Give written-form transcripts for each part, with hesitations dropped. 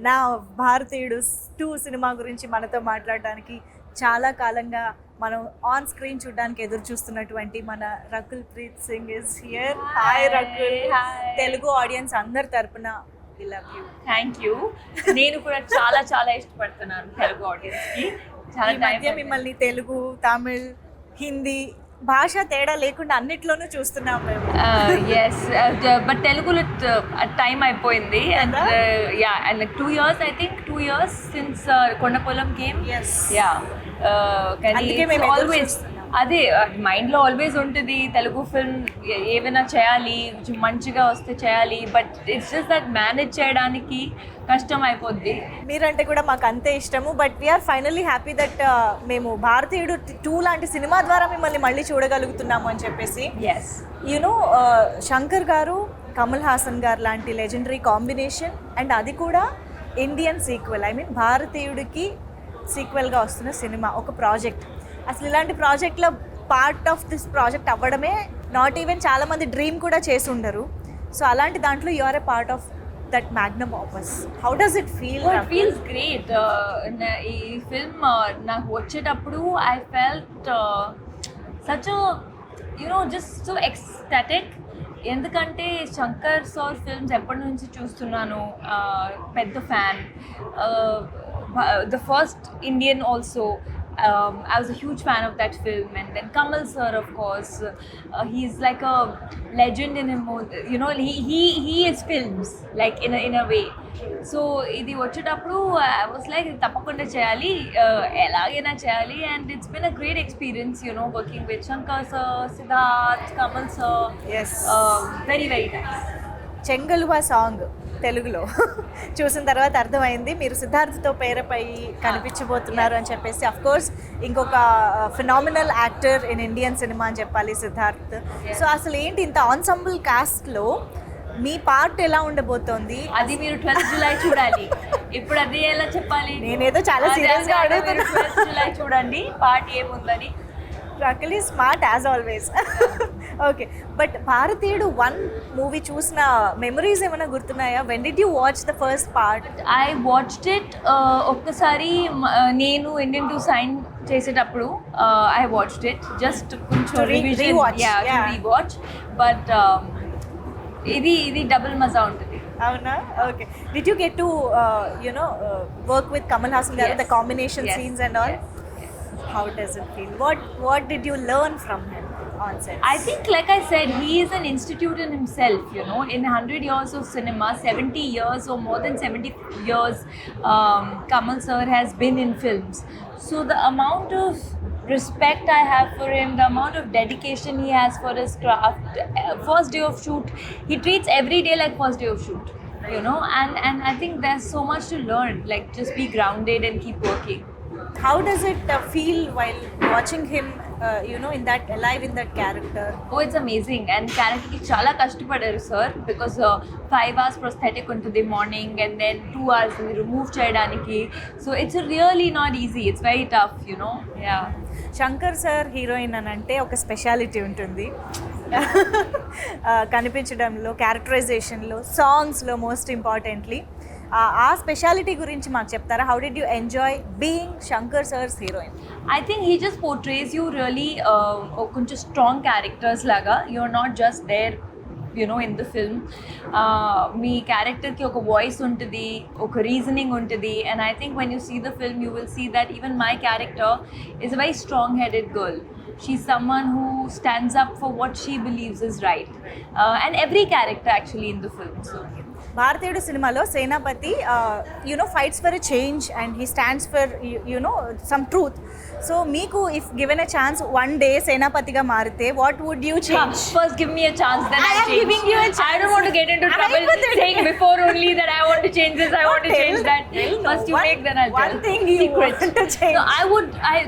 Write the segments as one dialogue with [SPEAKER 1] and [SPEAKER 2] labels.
[SPEAKER 1] నా భారతీయుడు 2 సినిమా గురించి మనతో మాట్లాడడానికి చాలా కాలంగా మనం ఆన్ స్క్రీన్ చూడడానికి ఎదురు చూస్తున్నటువంటి మన Rakul Preet Singh is here. Hi Rakul. Telugu audience అందరి తరపున we love you.
[SPEAKER 2] Thank you. నేను కూడా చాలా చాలా ఇష్టపడుతున్నాను తెలుగు ఆడియన్స్కి. చాలా
[SPEAKER 1] ఈ మధ్య మిమ్మల్ని తెలుగు, తమిళ్, హిందీ భాష తేడా లేకుండా అన్నిట్లోనూ చూస్తున్నాం మేము.
[SPEAKER 2] ఎస్, బట్ తెలుగులో టైం అయిపోయింది. And yeah, and 2 years, I think 2 years since Kondapolam came.
[SPEAKER 1] Yes.
[SPEAKER 2] Yeah, కానీ
[SPEAKER 1] అందుకే మేము ఎదురు
[SPEAKER 2] ఆల్వేస్
[SPEAKER 1] చూస్తున్నాం.
[SPEAKER 2] అదే మైండ్లో ఆల్వేస్ ఉంటుంది తెలుగు ఫిల్మ్ ఏమైనా చేయాలి, మంచిగా వస్తే చేయాలి, but it's just that manage చేయడానికి కష్టం అయిపోద్ది.
[SPEAKER 1] మీరంటే కూడా మాకు అంతే ఇష్టము. But we're finally happy that మేము భారతీయుడు 2 లాంటి సినిమా ద్వారా మిమ్మల్ని మళ్ళీ చూడగలుగుతున్నాము అని చెప్పేసి.
[SPEAKER 2] ఎస్,
[SPEAKER 1] యూనో శంకర్ గారు, కమల్ హాసన్ గారు లాంటి లెజెండరీ కాంబినేషన్, అండ్ అది కూడా ఇండియన్ సీక్వెల్. ఐ మీన్ భారతీయుడికి సీక్వెల్గా వస్తున్న సినిమా, ఒక ప్రాజెక్ట్. అసలు ఇలాంటి ప్రాజెక్ట్లో పార్ట్ ఆఫ్ దిస్ ప్రాజెక్ట్ అవ్వడమే నాట్ ఈవెన్ చాలామంది డ్రీమ్ కూడా చేసి ఉండరు. సో అలాంటి దాంట్లో you are a part of that magnum opus. How does it feel?
[SPEAKER 2] It feels great. ఈ ఫిల్మ్ నాకు వచ్చేటప్పుడు I felt such just so ecstatic. ఎందుకంటే శంకర్ సార్ ఫిల్మ్స్ ఎప్పటి నుంచి చూస్తున్నాను, పెద్ద fan. The first Indian also. I was a huge fan of that film, and then Kamal sir, of course, he's like a legend in him. He is films like in a way. So ఇది వచ్చేటప్పుడు I was like తప్పకుండా చేయాలి, ఎలాగైనా చేయాలి. And it's been a great experience, working with Shankar sir, Siddharth, Kamal sir.
[SPEAKER 1] Yes.
[SPEAKER 2] Very very nice.
[SPEAKER 1] Chengaluva song తెలుగులో చూసిన తర్వాత అర్థమైంది మీరు సిద్ధార్థ్తో పేరపై కనిపించబోతున్నారు అని చెప్పేసి. అఫ్ కోర్స్ ఇంకొక phenomenal actor in Indian cinema అని చెప్పాలి సిద్ధార్థ్. సో అసలు ఏంటి ఇంత ఆన్సంబుల్ కాస్ట్లో మీ పార్ట్ ఎలా ఉండబోతోంది?
[SPEAKER 2] అది మీరు 12th July చూడాలి. ఇప్పుడు అది ఎలా చెప్పాలి?
[SPEAKER 1] నేనేదో చాలా సీరియస్గా అడుగుతున్నా.
[SPEAKER 2] 12th July చూడండి పార్ట్ ఏముందని.
[SPEAKER 1] Rakul is smart as always. Okay, but Bharateeyudu 1 movie చూసిన మెమరీస్ ఏమైనా గుర్తున్నాయా? When did you watch the first part?
[SPEAKER 2] I watched it ఒక్కసారి నేను ఇండియన్ 2 సైన్ చేసేటప్పుడు ఐ వాచ్డ్ ఇట్ జస్ట్ కొంచెం రీవాచ్. బట్ ఇది డబుల్ మజా ఉంటుంది.
[SPEAKER 1] అవునా? Okay. Did you get to work with Kamal Haasan garu, the combination scenes and all? How does it feel? What did you learn from him on set?
[SPEAKER 2] I think, like I said, he is an institute in himself. In 100 years of cinema, 70 years or more than 70 years, Kamal sir has been in films. So the amount of respect I have for him, the amount of dedication he has for his craft. First day of shoot, he treats every day like first day of shoot. And I think there's so much to learn. Like, just be grounded and keep working.
[SPEAKER 1] How does it feel while watching him, in that alive in that character?
[SPEAKER 2] Oh, it's amazing. And character ki chala kashtapadaru sir, because 5 hours prosthetic untadi morning, and then 2 hours remove cheyadaniki. So it's really not easy. It's very tough, Yeah.
[SPEAKER 1] Shankar sir heroine అని అంటే ఒక speciality ఉంటుంది. కనిపించడంలో, క్యారెక్టరైజేషన్లో, సాంగ్స్లో most importantly. ఆ speciality గురించి మాకు చెప్తారా? How did you enjoy being Shankar sir's heroine?
[SPEAKER 2] I think he just portrays you really కొంచెం స్ట్రాంగ్ క్యారెక్టర్స్ లాగా. You're not just there in the film. మీ క్యారెక్టర్కి ఒక వాయిస్ ఉంటుంది, ఒక రీజనింగ్ ఉంటుంది. And I think when you see the film, you will see that even my character is a very strong-headed girl. She's someone who stands up for what she believes is right. And every character actually in the film. So
[SPEAKER 1] Bharateeyudu సినిమాలో Senapathi fights for a change and he stands for some truth. So మీకు if given a chance 1 day సేనాపతిగా మారితే what would you change?
[SPEAKER 2] First give me a chance, then
[SPEAKER 1] I am
[SPEAKER 2] change.
[SPEAKER 1] giving you a chance.
[SPEAKER 2] I don't want to get into trouble saying before only that I want to change this, I want to change that. First you make, then I'll tell.
[SPEAKER 1] One thing you want to change.
[SPEAKER 2] No,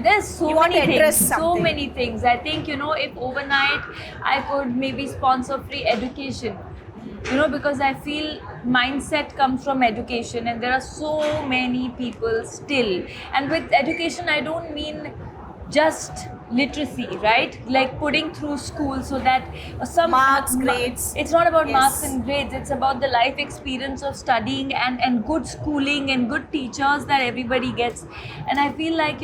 [SPEAKER 2] there's so
[SPEAKER 1] You want
[SPEAKER 2] many
[SPEAKER 1] to address
[SPEAKER 2] things. So
[SPEAKER 1] something.
[SPEAKER 2] many things. I think, if overnight I could maybe sponsor free education. Because I feel mindset comes from education, and there are so many people still. And with education, I don't mean just literacy, right? Like putting through school so that some
[SPEAKER 1] Marks, grades.
[SPEAKER 2] It's not about
[SPEAKER 1] Yes.
[SPEAKER 2] marks and grades. It's about the life experience of studying and good schooling and good teachers that everybody gets. And I feel like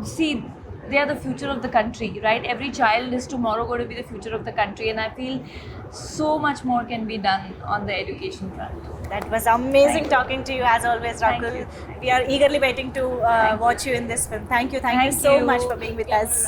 [SPEAKER 2] see, they are the future of the country, right? Every child is tomorrow going to be the future of the country, and I feel so much more can be done on the education front.
[SPEAKER 1] That was amazing
[SPEAKER 2] Thank you.
[SPEAKER 1] talking to you as always,
[SPEAKER 2] Thank
[SPEAKER 1] Rakul.
[SPEAKER 2] you.
[SPEAKER 1] We are eagerly waiting to watch you in this film. Thank you so much for being with us.